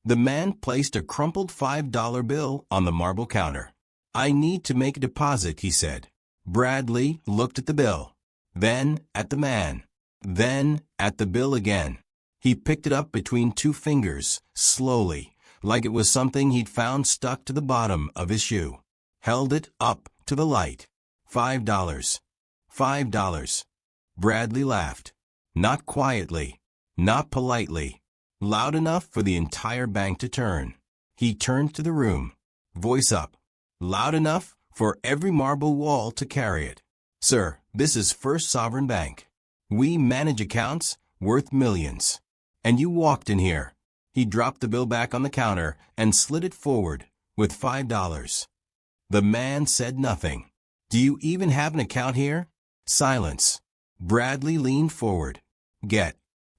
The man placed a crumpled $5 bill on the marble counter. "I need to make a deposit," he said. Bradley looked at the bill, then at the man, then at the bill again. He picked it up between two fingers, slowly, like it was something he'd found stuck to the bottom of his shoe. Held it up to the light. $5. $5. Bradley laughed. Not quietly, not politely, loud enough for the entire bank to turn. He turned to the room, voice up, loud enough for every marble wall to carry it. "Sir, this is First Sovereign Bank. We manage accounts worth millions. And you walked in here." He dropped the bill back on the counter and slid it forward with $5. The man said nothing. "Do you even have an account here?" Silence. Bradley leaned forward. "Get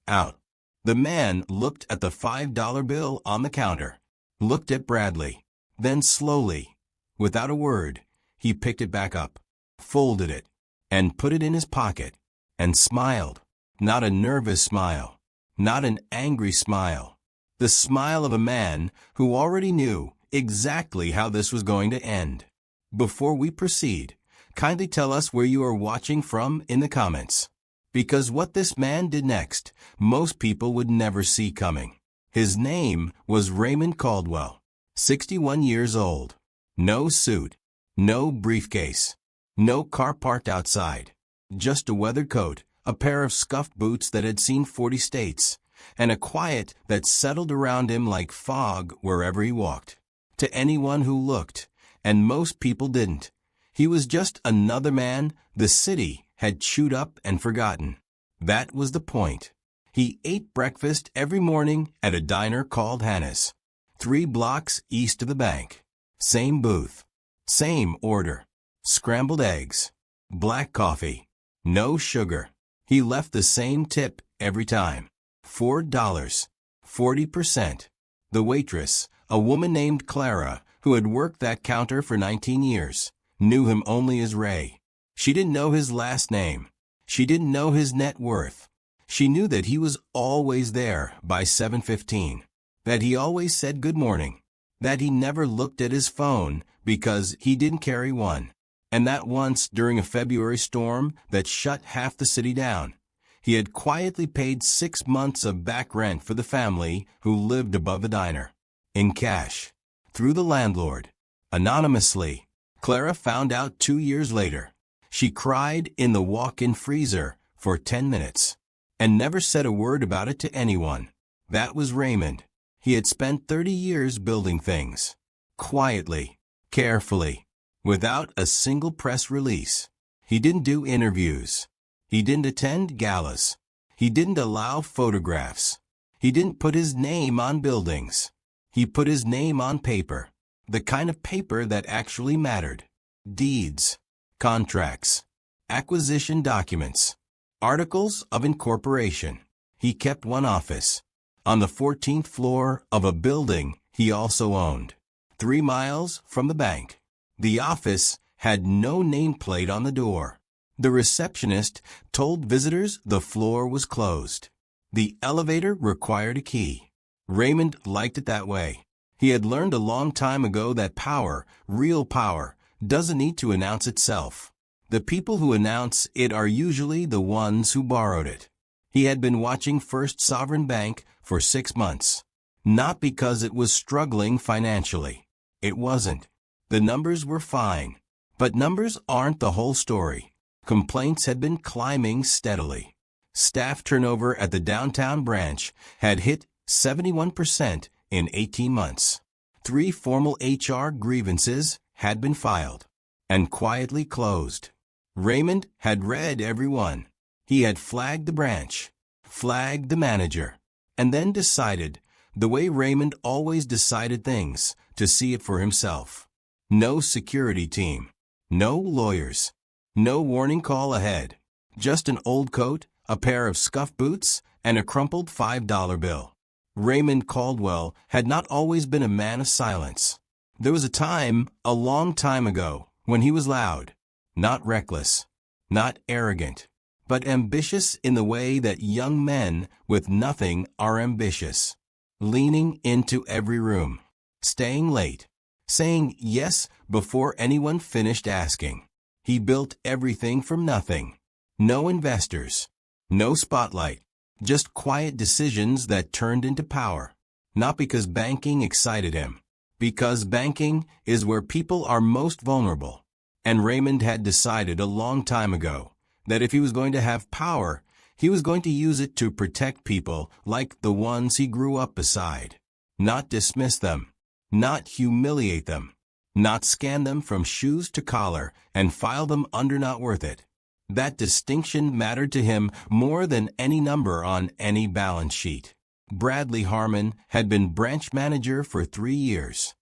out." The man looked at the $5 bill on the counter, looked at Bradley, then slowly, without a word, he picked it back up, folded it, and put it in his pocket, and smiled. Not a nervous smile, not an angry smile. The smile of a man who already knew exactly how this was going to end. Before we proceed, kindly tell us where you are watching from in the comments. Because what this man did next, most people would never see coming. His name was Raymond Caldwell, 61 years old. No suit, no briefcase, no car parked outside. Just a weathered coat, a pair of scuffed boots that had seen 40 states, and a quiet that settled around him like fog wherever he walked. To anyone who looked, and most people didn't, he was just another man the city had chewed up and forgotten. That was the point. He ate breakfast every morning at a diner called Hannah's, 3 blocks east of the bank. Same booth, same order, scrambled eggs, black coffee, no sugar. He left the same tip every time. $4, 40%. The waitress, a woman named Clara, who had worked that counter for 19 years, knew him only as Ray. She didn't know his last name. She didn't know his net worth. She knew that he was always there by 7:15, that he always said good morning, that he never looked at his phone because he didn't carry one, and that once during a February storm that shut half the city down, he had quietly paid 6 months of back rent for the family who lived above the diner. In cash. Through the landlord. Anonymously. Clara found out 2 years later. She cried in the walk-in freezer for 10 minutes and never said a word about it to anyone. That was Raymond. He had spent 30 years building things. Quietly, carefully, without a single press release. He didn't do interviews. He didn't attend galas. He didn't allow photographs. He didn't put his name on buildings. He put his name on paper. The kind of paper that actually mattered. Deeds, contracts, acquisition documents, articles of incorporation. He kept one office on the 14th floor of a building he also owned, 3 miles from the bank. The office had no nameplate on the door. The receptionist told visitors the floor was closed. The elevator required a key. Raymond liked it that way. He had learned a long time ago that power, real power, doesn't need to announce itself. The people who announce it are usually the ones who borrowed it. He had been watching First Sovereign Bank for 6 months. Not because it was struggling financially. It wasn't. The numbers were fine. But numbers aren't the whole story. Complaints had been climbing steadily. Staff turnover at the downtown branch had hit 71% in 18 months. 3 formal HR grievances had been filed and quietly closed. Raymond had read every one. He had flagged the branch, flagged the manager, and then decided, the way Raymond always decided things, to see it for himself. No security team, no lawyers, no warning call ahead, just an old coat, a pair of scuffed boots, and a crumpled $5 bill. Raymond Caldwell had not always been a man of silence. There was a time, a long time ago, when he was loud, not reckless, not arrogant, but ambitious in the way that young men with nothing are ambitious. leaning into every room, staying late, saying yes before anyone finished asking. He built everything from nothing. No investors, no spotlight, just quiet decisions that turned into power. Not because banking excited him, because banking is where people are most vulnerable. And Raymond had decided a long time ago that if he was going to have power, he was going to use it to protect people like the ones he grew up beside. Not dismiss them, not humiliate them, not scan them from shoes to collar and file them under not worth it. That distinction mattered to him more than any number on any balance sheet. Bradley Harmon had been branch manager for 3 years.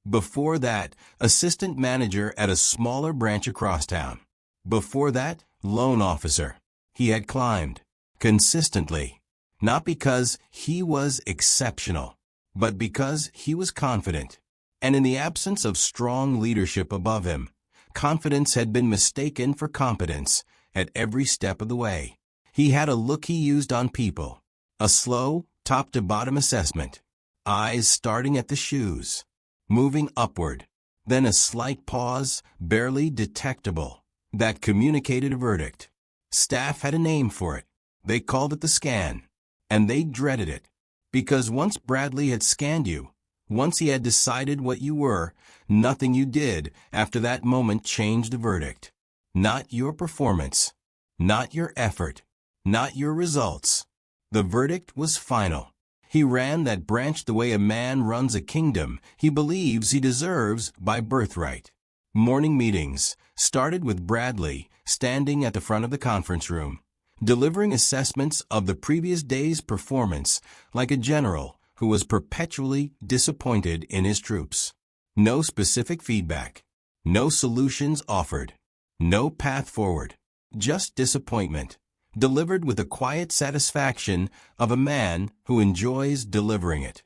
Before that, assistant manager at a smaller branch across town. Before that, loan officer. He had climbed consistently, not because he was exceptional, but because he was confident. And in the absence of strong leadership above him, confidence had been mistaken for competence at every step of the way. He had a look he used on people, a slow, top-to-bottom assessment, eyes starting at the shoes, moving upward, then a slight pause, barely detectable, that communicated a verdict. Staff had a name for it. They called it the scan, and they dreaded it, because once Bradley had scanned you, once he had decided what you were, nothing you did after that moment changed the verdict. Not your performance, not your effort, not your results. The verdict was final. He ran that branch the way a man runs a kingdom he believes he deserves by birthright. Morning meetings started with Bradley standing at the front of the conference room, delivering assessments of the previous day's performance like a general who was perpetually disappointed in his troops. No specific feedback, no solutions offered, no path forward, just disappointment, delivered with the quiet satisfaction of a man who enjoys delivering it.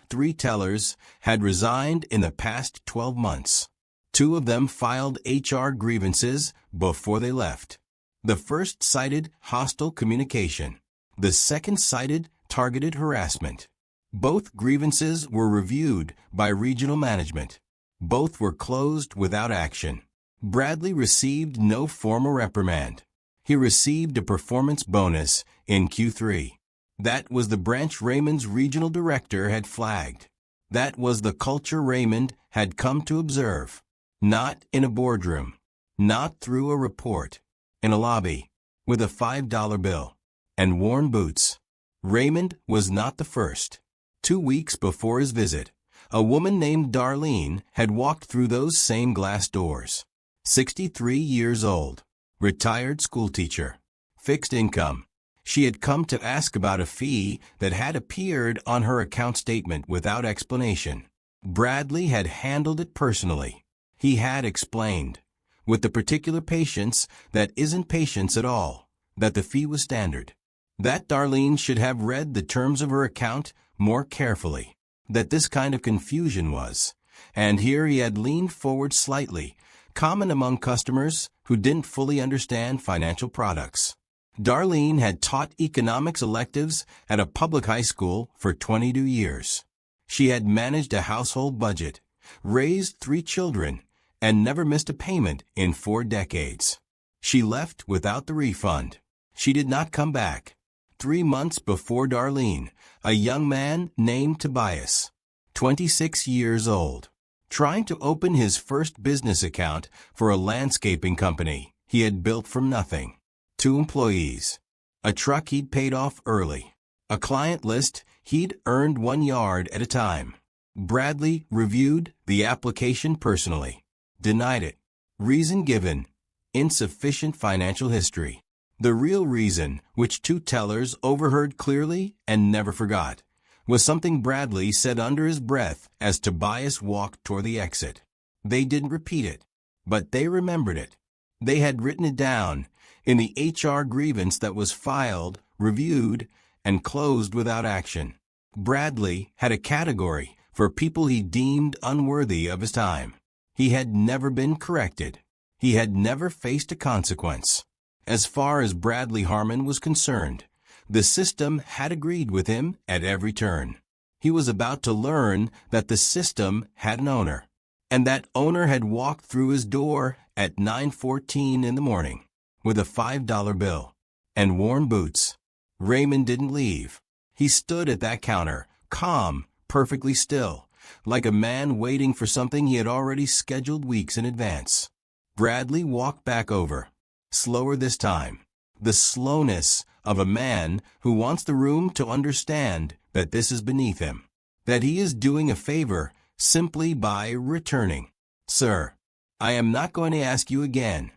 3 tellers had resigned in the past 12 months. 2 of them filed HR grievances before they left. The first cited hostile communication. The second cited targeted harassment. Both grievances were reviewed by regional management. Both were closed without action. Bradley received no formal reprimand. He received a performance bonus in Q3. That was the branch Raymond's regional director had flagged. That was the culture Raymond had come to observe. Not in a boardroom, not through a report, in a lobby, with a $5 bill and worn boots. Raymond was not the first. 2 weeks before his visit, a woman named Darlene had walked through those same glass doors. 63 years old, retired schoolteacher, fixed income. She had come to ask about a fee that had appeared on her account statement without explanation. Bradley had handled it personally. He had explained, with the particular patience that isn't patience at all, that the fee was standard. That Darlene should have read the terms of her account more carefully, that this kind of confusion was, and here he had leaned forward slightly, common among customers who didn't fully understand financial products. Darlene had taught economics electives at a public high school for 22 years. She had managed a household budget, raised 3 children, and never missed a payment in 4 decades. She left without the refund. She did not come back. 3 months before Darlene, a young man named Tobias, 26 years old, trying to open his first business account for a landscaping company he had built from nothing. 2 employees, a truck he'd paid off early, a client list he'd earned 1 yard at a time. Bradley reviewed the application personally, denied it. Reason given, insufficient financial history. The real reason, which 2 tellers overheard clearly and never forgot, was something Bradley said under his breath as Tobias walked toward the exit. They didn't repeat it, but they remembered it. They had written it down in the HR grievance that was filed, reviewed, and closed without action. Bradley had a category for people he deemed unworthy of his time. He had never been corrected. He had never faced a consequence. As far as Bradley Harmon was concerned, the system had agreed with him at every turn. He was about to learn that the system had an owner, and that owner had walked through his door at 9:14 in the morning with a $5 bill and worn boots. Raymond didn't leave. He stood at that counter, calm, perfectly still, like a man waiting for something he had already scheduled weeks in advance. Bradley walked back over, slower this time, the slowness of a man who wants the room to understand that this is beneath him, that he is doing a favor simply by returning. "Sir, I am not going to ask you again."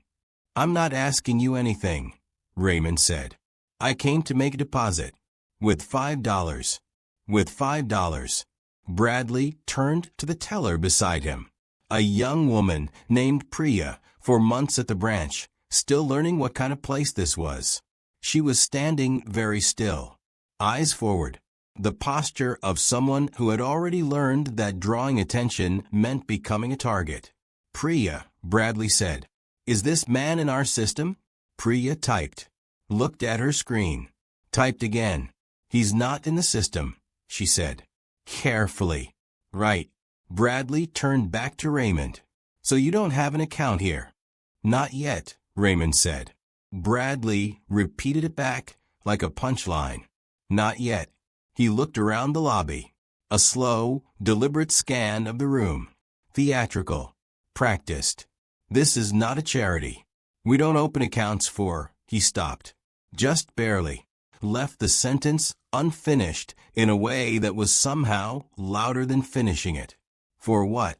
"I'm not asking you anything," Raymond said. "I came to make a deposit. With $5. With $5. Bradley turned to the teller beside him, a young woman named Priya, for months at the branch, still learning what kind of place this was. She was standing very still, eyes forward, the posture of someone who had already learned that drawing attention meant becoming a target. "Priya," Bradley said, "is this man in our system?" Priya typed, looked at her screen, typed again. "He's not in the system," she said, carefully. "Right." Bradley turned back to Raymond. "So you don't have an account here?" "Not yet," Raymond said. Bradley repeated it back like a punchline. "Not yet." He looked around the lobby. A slow, deliberate scan of the room. Theatrical. Practiced. "This is not a charity. We don't open accounts for—" He stopped. Just barely. Left the sentence unfinished in a way that was somehow louder than finishing it. "For what?"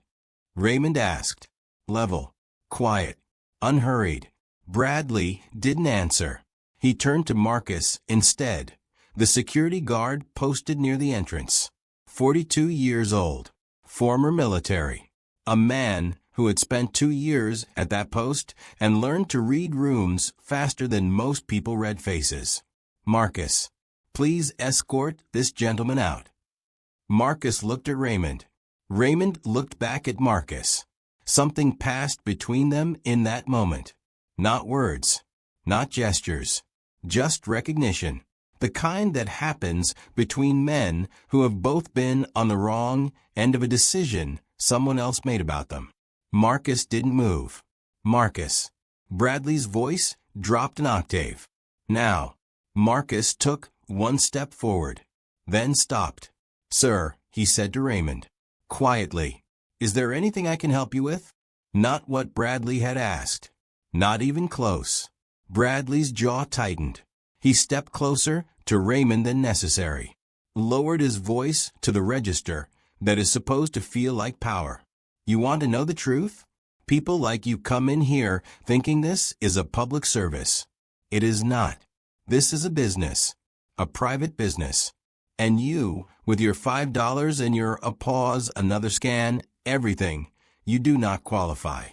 Raymond asked. Level. Quiet. Unhurried. Bradley didn't answer. He turned to Marcus instead, the security guard posted near the entrance. 42 years old. Former military. A man who had spent 2 years at that post and learned to read rooms faster than most people read faces. "Marcus, please escort this gentleman out." Marcus looked at Raymond. Raymond looked back at Marcus. Something passed between them in that moment. Not words, not gestures, just recognition. The kind that happens between men who have both been on the wrong end of a decision someone else made about them. Marcus didn't move. "Marcus." Bradley's voice dropped an octave. "Now." Marcus took one step forward, then stopped. "Sir," he said to Raymond, quietly, "is there anything I can help you with?" Not what Bradley had asked. Not even close. Bradley's jaw tightened. He stepped closer to Raymond than necessary. Lowered his voice to the register that is supposed to feel like power. "You want to know the truth? People like you come in here thinking this is a public service. It is not. This is a business. A private business. And you, with your $5 and your a pause, another scan, everything, you do not qualify."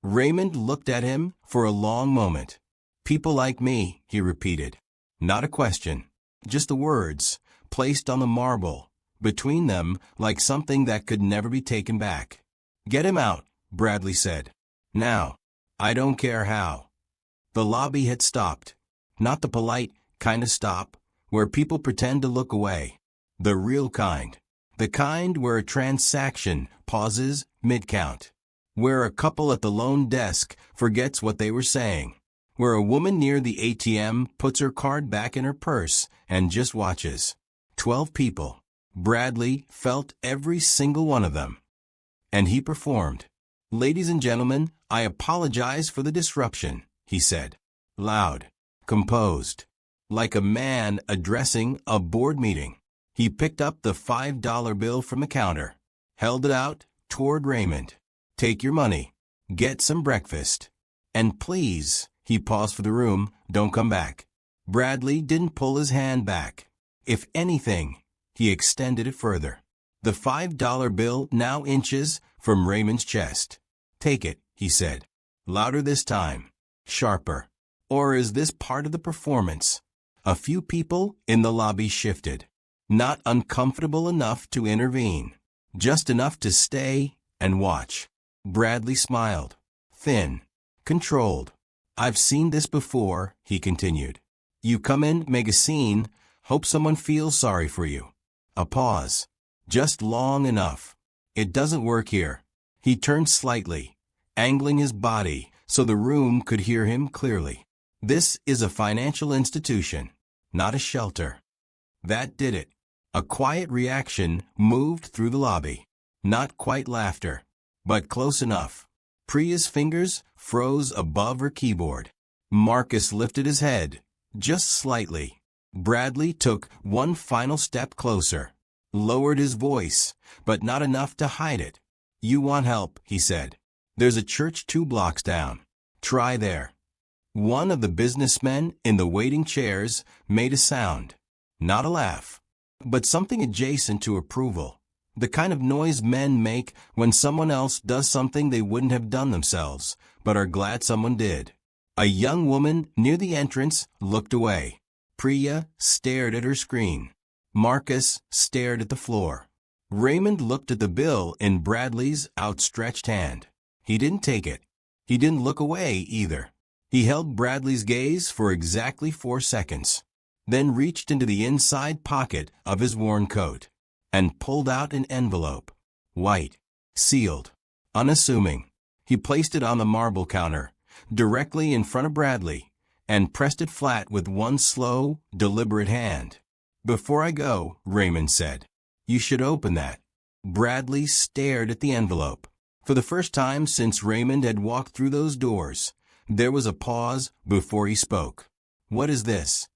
Raymond looked at him for a long moment. "People like me," he repeated. Not a question, just the words, placed on the marble, between them like something that could never be taken back. "Get him out," Bradley said. "Now. I don't care how." The lobby had stopped. Not the polite kind of stop, where people pretend to look away. The real kind. The kind where a transaction pauses mid-count. Where a couple at the loan desk forgets what they were saying. Where a woman near the ATM puts her card back in her purse and just watches. 12 people. Bradley felt every single one of them. And he performed. "Ladies and gentlemen, I apologize for the disruption," he said. Loud. Composed. Like a man addressing a board meeting. He picked up the $5 bill from the counter. Held it out toward Raymond. "Take your money. Get some breakfast. And please," he paused for the room, "don't come back." Bradley didn't pull his hand back. If anything, he extended it further. The $5 bill now inches from Raymond's chest. "Take it," he said. Louder this time. Sharper. Or is this part of the performance? A few people in the lobby shifted. Not uncomfortable enough to intervene. Just enough to stay and watch. Bradley smiled. Thin. Controlled. "I've seen this before," he continued. "You come in, make a scene, hope someone feels sorry for you." A pause. Just long enough. It doesn't work here. He turned slightly, angling his body so the room could hear him clearly. This is a financial institution, not a shelter. That did it. A quiet reaction moved through the lobby. Not quite laughter, but close enough. Priya's fingers froze above her keyboard. Marcus lifted his head, just slightly. Bradley took one final step closer, lowered his voice, but not enough to hide it. "You want help," he said. "There's a church 2 blocks down. Try there." One of the businessmen in the waiting chairs made a sound. Not a laugh, but something adjacent to approval. The kind of noise men make when someone else does something they wouldn't have done themselves, but are glad someone did. A young woman near the entrance looked away. Priya stared at her screen. Marcus stared at the floor. Raymond looked at the bill in Bradley's outstretched hand. He didn't take it. He didn't look away either. He held Bradley's gaze for exactly 4 seconds, then reached into the inside pocket of his worn coat and pulled out an envelope. White, sealed, unassuming. He placed it on the marble counter, directly in front of Bradley, and pressed it flat with one slow, deliberate hand. "Before I go," Raymond said, "you should open that." Bradley stared at the envelope. For the first time since Raymond had walked through those doors, there was a pause before he spoke. "What is this?"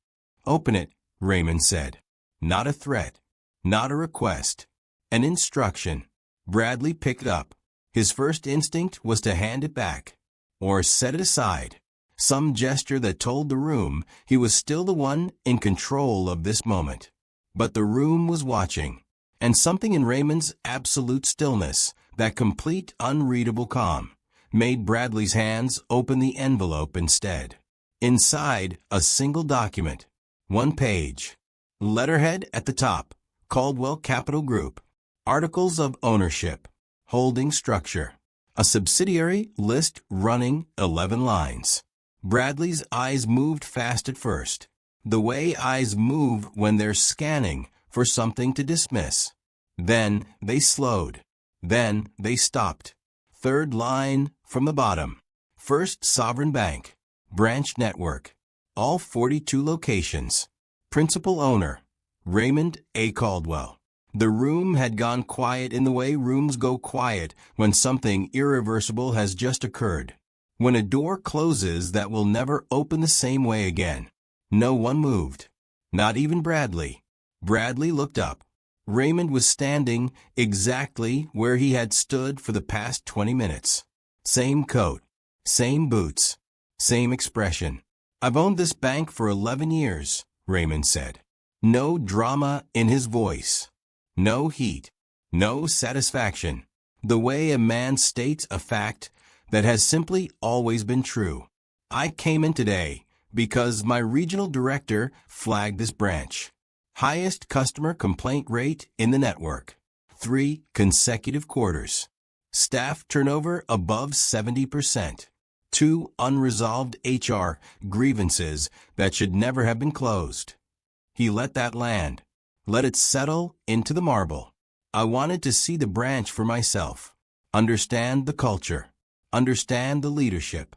"Open it," Raymond said. Not a threat, not a request, an instruction. Bradley picked it up. His first instinct was to hand it back, or set it aside, some gesture that told the room he was still the one in control of this moment. But the room was watching, and something in Raymond's absolute stillness, that complete unreadable calm, made Bradley's hands open the envelope instead. Inside, a single document, 1 page. Letterhead at the top, Caldwell Capital Group. Articles of ownership. Holding structure. A subsidiary list running 11 lines. Bradley's eyes moved fast at first, the way eyes move when they're scanning for something to dismiss. Then they slowed. Then they stopped. 3rd line from the bottom. First Sovereign Bank. Branch network. All 42 locations. Principal owner, Raymond A. Caldwell. The room had gone quiet in the way rooms go quiet when something irreversible has just occurred. When a door closes that will never open the same way again. No one moved. Not even Bradley. Bradley looked up. Raymond was standing exactly where he had stood for the past 20 minutes. Same coat, same boots, same expression. "I've owned this bank for 11 years, Raymond said. No drama in his voice. No heat. No satisfaction. The way a man states a fact that has simply always been true. "I came in today because my regional director flagged this branch. Highest customer complaint rate in the network. 3 consecutive quarters. Staff turnover above 70%. 2 unresolved HR grievances that should never have been closed." He let that land. Let it settle into the marble. "I wanted to see the branch for myself. Understand the culture. Understand the leadership."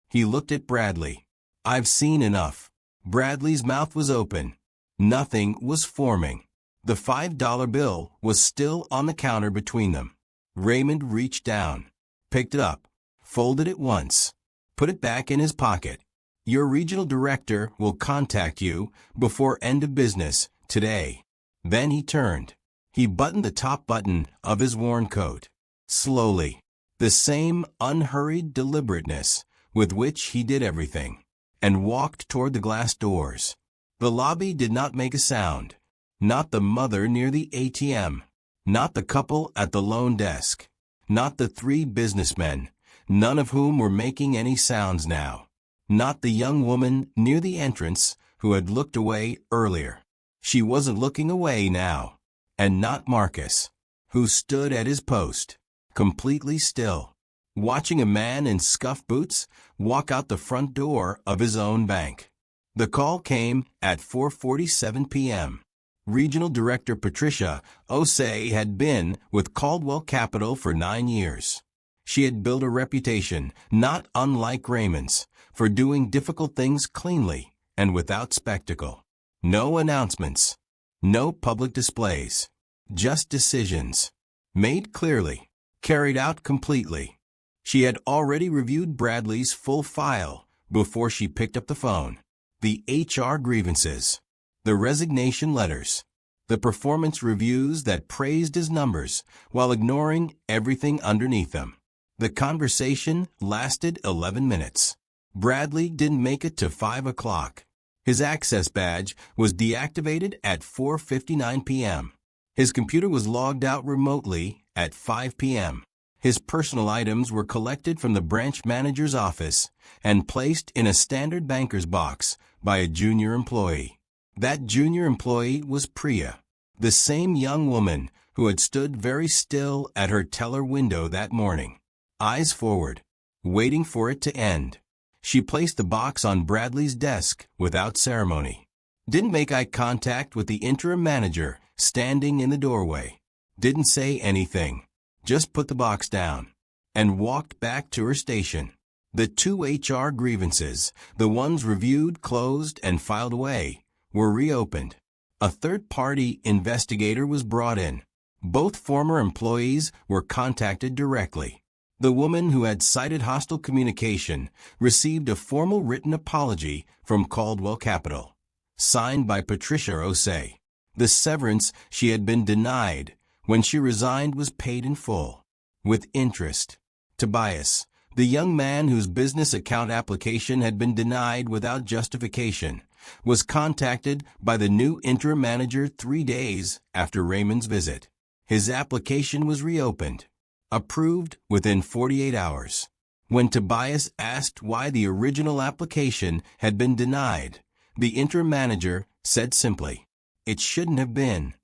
He looked at Bradley. "I've seen enough." Bradley's mouth was open. Nothing was forming. The $5 bill was still on the counter between them. Raymond reached down, picked it up, folded it once, put it back in his pocket. "Your regional director will contact you before end of business today." Then he turned. He buttoned the top button of his worn coat. Slowly, the same unhurried deliberateness with which he did everything, and walked toward the glass doors. The lobby did not make a sound. Not the mother near the ATM. Not the couple at the loan desk. Not the 3 businessmen, none of whom were making any sounds now. Not the young woman near the entrance who had looked away earlier. She wasn't looking away now. And not Marcus, who stood at his post, completely still, watching a man in scuff boots walk out the front door of his own bank. The call came at 4:47 p.m. Regional Director Patricia Osei had been with Caldwell Capital for 9 years. She had built a reputation, not unlike Raymond's, for doing difficult things cleanly and without spectacle. No announcements, no public displays, just decisions, made clearly, carried out completely. She had already reviewed Bradley's full file before she picked up the phone. The HR grievances, the resignation letters, the performance reviews that praised his numbers while ignoring everything underneath them. The conversation lasted 11 minutes. Bradley didn't make it to 5 o'clock. His access badge was deactivated at 4:59 p.m. His computer was logged out remotely at 5 p.m. His personal items were collected from the branch manager's office and placed in a standard banker's box by a junior employee. That junior employee was Priya, the same young woman who had stood very still at her teller window that morning, eyes forward, waiting for it to end. She placed the box on Bradley's desk without ceremony. Didn't make eye contact with the interim manager standing in the doorway. Didn't say anything. Just put the box down and walked back to her station. The 2 HR grievances, the ones reviewed, closed, and filed away, were reopened. A third-party investigator was brought in. Both former employees were contacted directly. The woman who had cited hostile communication received a formal written apology from Caldwell Capital, signed by Patricia Osei. The severance she had been denied when she resigned was paid in full, with interest. Tobias, the young man whose business account application had been denied without justification, was contacted by the new interim manager 3 days after Raymond's visit. His application was reopened, approved within 48 hours. When Tobias asked why the original application had been denied, the interim manager said simply, "It shouldn't have been."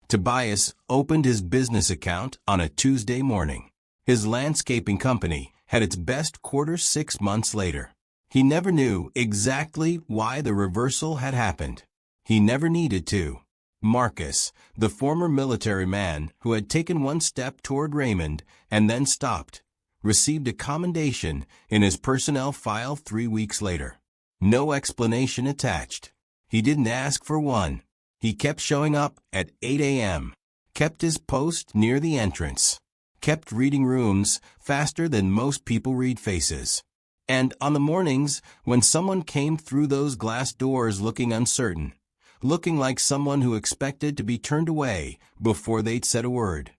Tobias opened his business account on a Tuesday morning. His landscaping company had its best quarter 6 months later. He never knew exactly why the reversal had happened. He never needed to. Marcus, the former military man who had taken one step toward Raymond and then stopped, received a commendation in his personnel file 3 weeks later. No explanation attached. He didn't ask for one. He kept showing up at 8 a.m., kept his post near the entrance, kept reading rooms faster than most people read faces. And on the mornings when someone came through those glass doors looking uncertain, looking like someone who expected to be turned away before they'd said a word,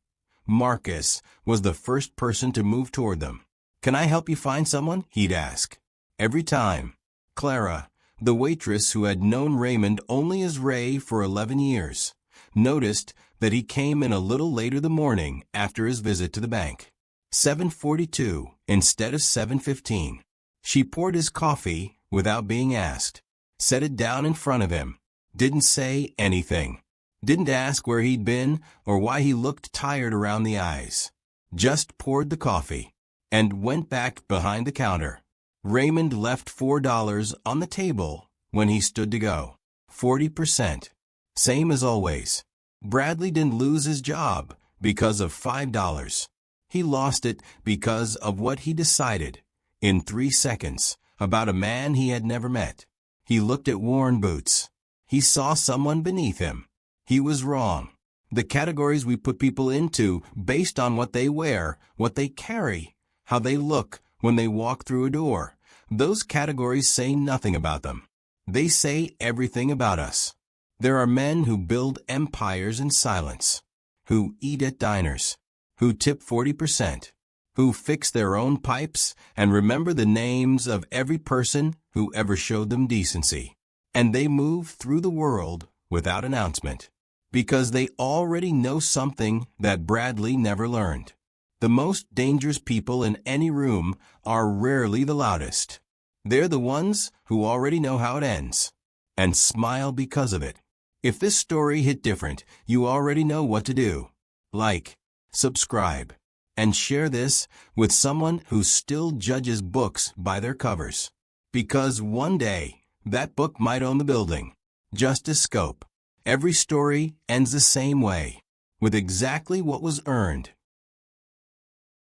Marcus was the first person to move toward them. "Can I help you find someone?" he'd ask. Every time. Clara, the waitress who had known Raymond only as Ray for 11 years, noticed that he came in a little later the morning after his visit to the bank. 7:42 instead of 7:15. She poured his coffee without being asked, set it down in front of him, didn't say anything, didn't ask where he'd been or why he looked tired around the eyes, just poured the coffee and went back behind the counter. Raymond left $4 on the table when he stood to go. 40%. Same as always. Bradley didn't lose his job because of $5. He lost it because of what he decided in 3 seconds about a man he had never met. He looked at worn boots. He saw someone beneath him. He was wrong. The categories we put people into based on what they wear, what they carry, how they look when they walk through a door, those categories say nothing about them. They say everything about us. There are men who build empires in silence, who eat at diners, who tip 40%, who fix their own pipes and remember the names of every person who ever showed them decency. And they move through the world without announcement, because they already know something that Bradley never learned. The most dangerous people in any room are rarely the loudest. They're the ones who already know how it ends, and smile because of it. If this story hit different, you already know what to do. Like, subscribe, and share this with someone who still judges books by their covers. Because one day, that book might own the building. Justice Scope. Every story ends the same way, with exactly what was earned.